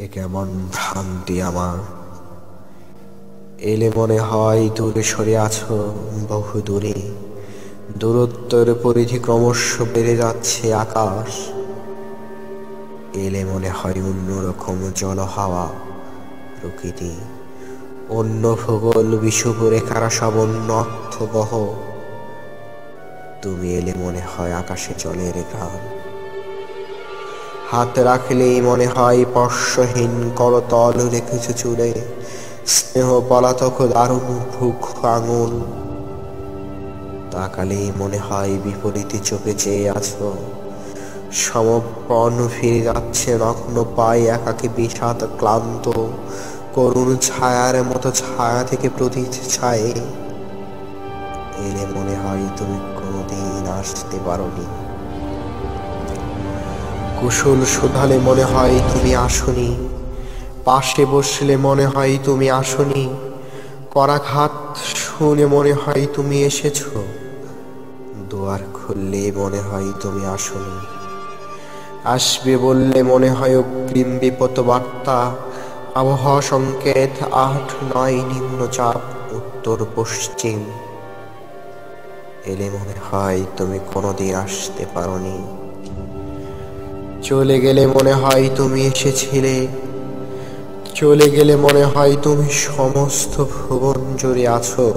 এ কেমন ভ্রান্তি আমার। এলে মনে হয় দূরে সরে আছো, বহু দূরে। দূরত্বের পরিধি ক্রমশ বেড়ে যাচ্ছে আকাশ। এলে মনে হয় অন্যরকম জল হাওয়া প্রকৃতি, অন্য ভূগোল বিষুব রেখারা সব অন্য অর্থবহ। তুমি এলে মনে হয় আকাশে জলের গান। হাত রাখলেই মনে হয় স্পর্শহীন করতল রেখেছে চুলে, স্নেহ পলাতক দারুণ ভুখ আঙুল। তাকালেই মনে হয় বিপরীতে চোখে চেয়ে আছো। সমর্পণ ফিরে যাচ্ছে নগ্ন পায়ে একাকী বিষাদ ক্লান্ত, করুণ ছায়ার মতো ছায়া থেকে প্রতিটি ছায়ে। এলে মনে হয় তুমি কোনোদিন আসতে পারোনি। কুশল শোধালে মনে হয় তুমি আসনি, পাশে বসলে মনে হয় তুমি আসনি, করাঘাত শুনে মনে হয় তুমি এসেছো, দুয়ার খুললে মনে হয় তুমি আসনি। আসবে বললে মনে হয় অগ্রিম বিপদ বার্তা, আবহাওয়া সংকেত ৮-৯ নিম্নচাপ উত্তর পশ্চিম। এলে মনে হয় তুমি কোনোদিন আসতে পারোনি। চলে গেলে মনে হয় তুমি এসেছিলে, চলে গেলে মনে হয় তুমি সমস্ত ভুবন জুড়ে আছো।